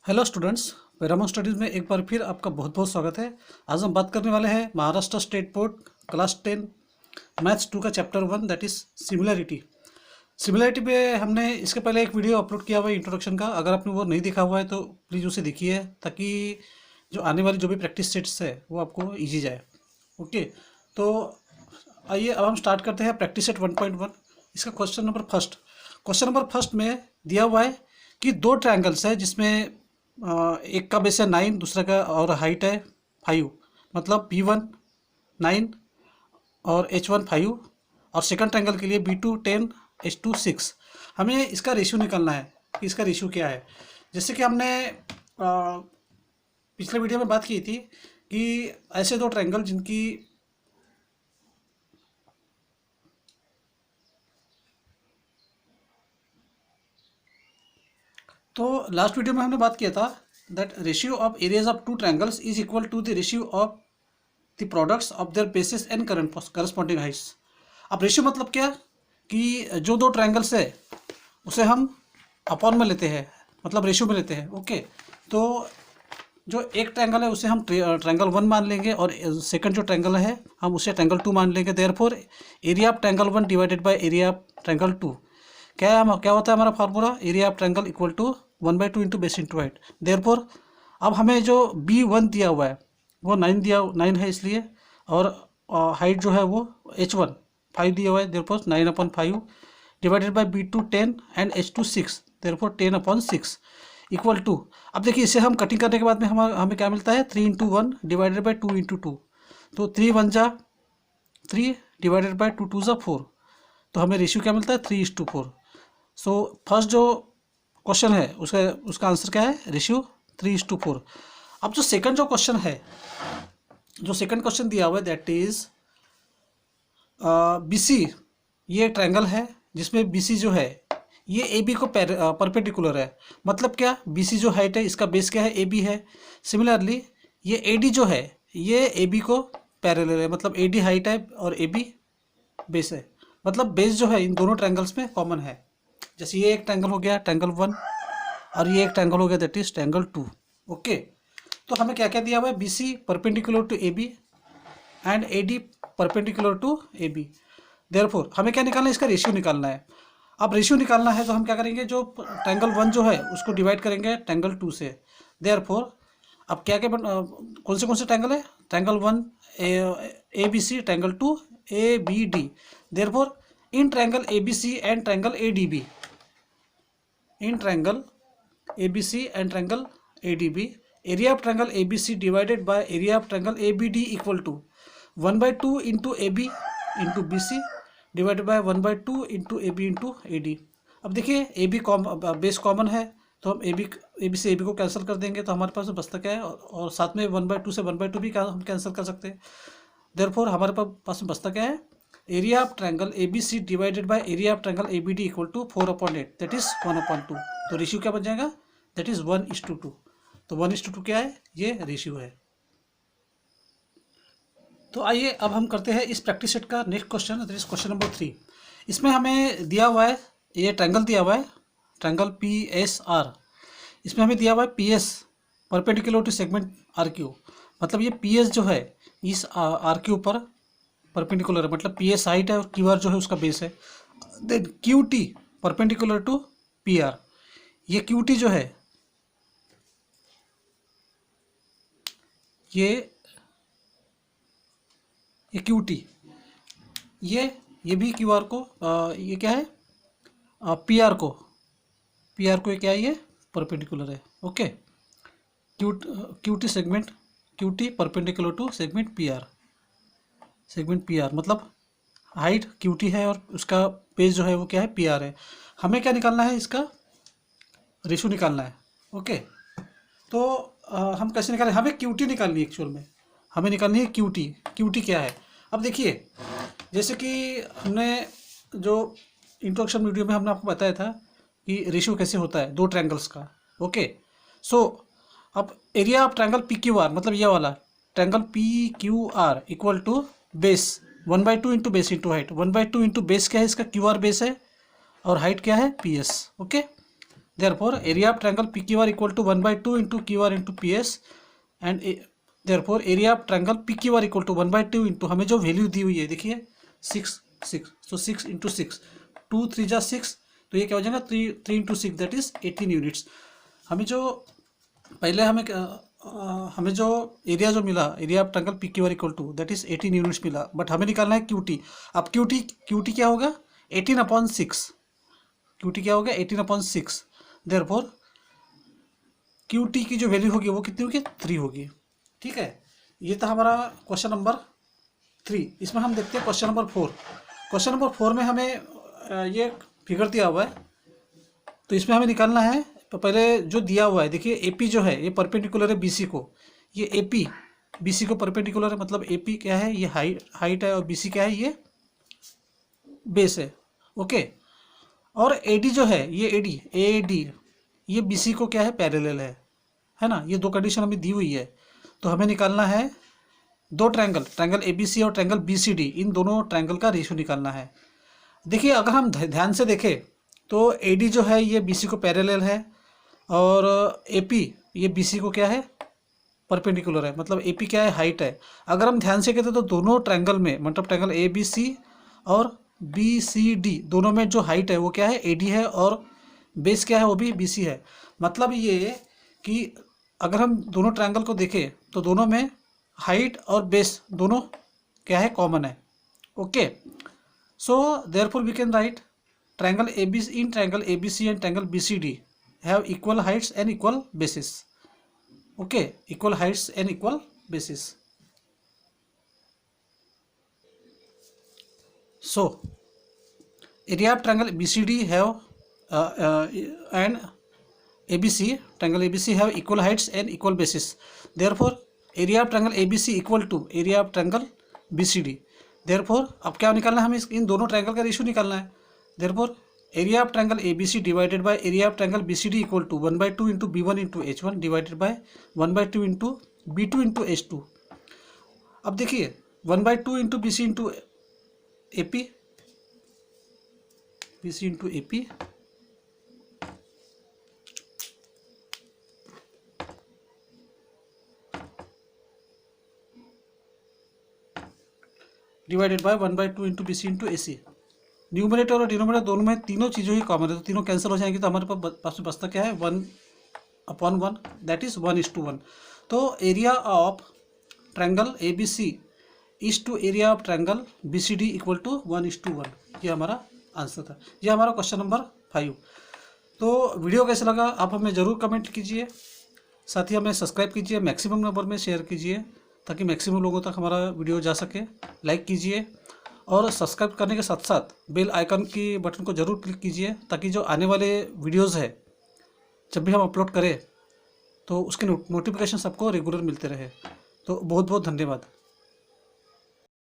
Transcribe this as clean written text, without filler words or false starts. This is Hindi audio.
हेलो स्टूडेंट्स, पैरामाउंट स्टडीज़ में एक बार फिर आपका बहुत बहुत स्वागत है। आज हम बात करने वाले हैं Maharashtra state board class 10 maths 2 का chapter 1 that is similarity. Similarity पे हमने इसके पहले एक वीडियो अपलोड किया हुआ है इंट्रोडक्शन का। अगर आपने वो नहीं देखा हुआ है तो प्लीज़ उसे देखिए ताकि जो आने वाली जो भी प्रैक्टिस सेट्स है वो आपको ईजी जाए। ओके, तो आइए अब हम स्टार्ट करते हैं प्रैक्टिस सेट 1.1। इसका क्वेश्चन नंबर फर्स्ट में दिया हुआ है कि दो ट्रायंगल्स है जिसमें एक का बेस है 9, दूसरा का और हाइट है 5। मतलब P1 9 और H1 5 और सेकंड ट्रायंगल के लिए B2 10 H2 6। हमें इसका रेशियो निकालना है कि इसका रेशियो क्या है। जैसे कि हमने पिछले वीडियो में बात की थी कि ऐसे दो ट्रायंगल जिनकी तो लास्ट वीडियो में हमने बात किया था that ratio of areas of two triangles is equal to the ratio of the products of their bases and corresponding heights. अब रेशियो मतलब क्या कि जो दो ट्रायंगल्स है उसे हम अपॉन में लेते हैं, मतलब रेशियो में लेते हैं। ओके, तो जो एक ट्रायंगल है उसे हम ट्रायंगल 1 मान लेंगे और सेकंड जो ट्रायंगल है हम उसे ट्रायंगल 2 मान लेंगे। Therefore area of triangle 1 divided by area of triangle 2 क्या होता है हमारा formula, area of triangle equal to 1/2 into base into height. Therefore अब हमें जो B1 दिया हुआ है वो 9 है इसलिए, और हाइट जो है वो H1 5 दिया हुआ है। Therefore 9/5 divided by B2 10 and H2 6, therefore 10/6 equal to. अब देखिए इसे हम कटिंग करने के बाद में हमें क्या मिलता है 3 इंटू 1 डिवाइडेड बाई 2 इंटू 2। तो 3 1 जा 3 डिवाइडेड बाई 2 2 जा 4। तो हमें रेशियो क्या मिलता है 3:4। सो फर्स्ट जो क्वेश्चन है उसका आंसर क्या है, रेशियो 3:4। अब जो सेकंड जो क्वेश्चन है, जो सेकंड क्वेश्चन दिया हुआ है दैट इज BC। ये ट्रायंगल है जिसमें BC जो है ये AB को परपेंडिकुलर है। मतलब क्या, BC जो हाइट है इसका बेस क्या है AB है। सिमिलरली ये AD जो है ये AB को पैरेलल है, मतलब AD हाइट है और AB बेस है। मतलब बेस जो है इन दोनों ट्रायंगल्स में कॉमन है। जैसे ये एक ट्रायंगल हो गया ट्रायंगल 1 और ये एक ट्रायंगल हो गया दैट इज ट्रायंगल 2। ओके, तो हमें क्या क्या दिया हुआ है, BC perpendicular to AB and AD perpendicular to AB। Therefore हमें क्या निकालना है, इसका रेशियो निकालना है। अब रेशियो निकालना है तो हम क्या करेंगे, जो ट्रायंगल 1 जो है उसको डिवाइड करेंगे ट्रायंगल 2 से। देयरफॉर अब क्या क्या कौन से ट्रायंगल है, triangle 1 ABC, triangle 2 ABD। Therefore in triangle ABC and triangle ADB, in triangle ABC and triangle ADB, area of triangle ABC divided by area of triangle ABD equal to 1/2 into AB into BC divided by 1/2 into AB into AD। अब देखिए AB बेस कॉमन है तो हम AB से AB को कैंसिल कर देंगे तो हमारे पास बचता क्या है, और साथ में 1/2 से 1/2 भी हम कैंसिल कर सकते हैं। देयरफॉर हमारे पास बचता क्या है, area of triangle ABC divided by area of triangle ABD equal to 4/8 that is 1/2। तो रेशियो क्या बन जाएगा, दैट इज 1:2। तो 1:2 क्या है, ये रेशियो है। तो आइए अब हम करते हैं इस प्रैक्टिस सेट का next question, that is question number 3। इसमें हमें दिया हुआ है, ये ट्रायंगल दिया हुआ है ट्रायंगल PSR। इसमें हमें दिया हुआ है PS perpendicular to segment RQ। मतलब ये PS जो है इस RQ पर परपेंडिकुलर है, मतलब PS हाइट है और QR जो है उसका बेस है। Then QT perpendicular to PR। ये QT जो है ये QT ये भी QR को ये क्या है PR को ये क्या है, ये परपेंडिकुलर है। Okay, QT segment QT perpendicular to segment PR मतलब हाइट QT है और उसका बेस जो है वो क्या है PR है। हमें क्या निकालना है, इसका रेशियो निकालना है। ओके, तो हम कैसे निकालें, हमें QT निकालनी है। एक्चुअल में हमें निकालनी है QT क्या है। अब देखिए जैसे कि हमने जो इंट्रोडक्शन वीडियो में हमने आपको बताया था कि रेशियो कैसे होता है दो ट्रायंगल्स का। ओके, सो अब एरिया ऑफ ट्रायंगल PQR, मतलब ये वाला triangle PQR equal to base 1/2 into base into height. 1/2 into base क्या है, इसका QR बेस है और हाइट क्या है PS। Okay, therefore area of triangle P Q R equal to 1/2 into Q R into P S and therefore area of triangle P Q R equal to 1/2 into हमें जो वैल्यू दी हुई है देखिए 6 तो 6 इंटू 6 2 3 जा 6 तो ये क्या हो जाएगा 3 इंटू 6 दैट इज 18 यूनिट्स। हमें जो पहले हमें जो एरिया जो मिला area of triangle P Q R equal to that is 18 units मिला, बट हमें निकालना है क्यू टी। अब क्यू टी क्या होगा 18/6, क्यू टी क्या होगा 18/6। देयरफॉर क्यू टी की जो वैल्यू होगी वो कितनी होगी 3 होगी। ठीक है, ये था हमारा क्वेश्चन नंबर 3। इसमें हम देखते हैं क्वेश्चन नंबर 4। क्वेश्चन नंबर 4 में हमें ये फिगर दिया हुआ है, तो इसमें हमें निकालना है। तो पहले जो दिया हुआ है देखिए एपी जो है ये परपेंडिकुलर है बीसी को, ये एपी बीसी को परपेंडिकुलर है, मतलब एपी क्या है ये हाइट है और बीसी क्या है ये बेस है। ओके, और एडी जो है ये एडी ये बीसी को क्या है पैरेलल है ना। ये दो कंडीशन हमें दी हुई है, तो हमें निकालना है दो ट्रायंगल एबीसी और ट्रायंगल बीसीडी, इन दोनों ट्रायंगल का रेशियो निकालना है। देखिए अगर हम ध्यान से देखें तो एडी जो है ये बीसी को पैरेलल है और एपी ये बीसी को क्या है परपेंडिकुलर है, मतलब एपी क्या है हाइट है। अगर हम ध्यान से कहते तो दोनों ट्रायंगल में मतलब ट्रायंगल ए बी सी और बी सी डी दोनों में जो हाइट है वो क्या है एडी है और बेस क्या है वो भी बीसी है। मतलब ये कि अगर हम दोनों ट्रायंगल को देखें तो दोनों में हाइट और बेस दोनों क्या है कॉमन है। Okay, so therefore we can write triangle ABC and triangle BCD have equal heights and equal bases. Okay, equal heights and equal bases. So area of triangle BCD have and triangle ABC have equal heights and equal bases. Therefore area of triangle ABC equal to area of triangle BCD. Therefore अब क्या निकालना है हमें इन दोनों ट्रायंगल का रेशियो निकालना है। Therefore area of triangle ABC divided by area of triangle BCD equal to 1/2 into B1 into H1 divided by 1/2 into B2 into H2। अब देखिए 1/2 into BC into AP divided by 1/2 into BC into AC। Numerator और डिनोमिनेटर दोनों में तीनों चीज़ों ही कॉमन है, तो तीनों कैंसिल हो जाएंगी, तो हमारे पास में बचता क्या है 1/1 दैट इज 1:1। तो area of triangle ABC is to area of triangle BCD equal to 1:1। ये हमारा आंसर था, ये हमारा क्वेश्चन नंबर 5। तो वीडियो कैसा लगा आप हमें ज़रूर कमेंट कीजिए, साथ ही हमें सब्सक्राइब कीजिए, मैक्सिमम नंबर में शेयर कीजिए ताकि मैक्सिमम लोगों तक हमारा वीडियो जा सके। लाइक कीजिए और सब्सक्राइब करने के साथ साथ बेल आइकन की बटन को ज़रूर क्लिक कीजिए ताकि जो आने वाले वीडियोज़ है जब भी हम अपलोड करें तो उसके नोटिफिकेशन सबको रेगुलर मिलते रहे। तो बहुत बहुत धन्यवाद।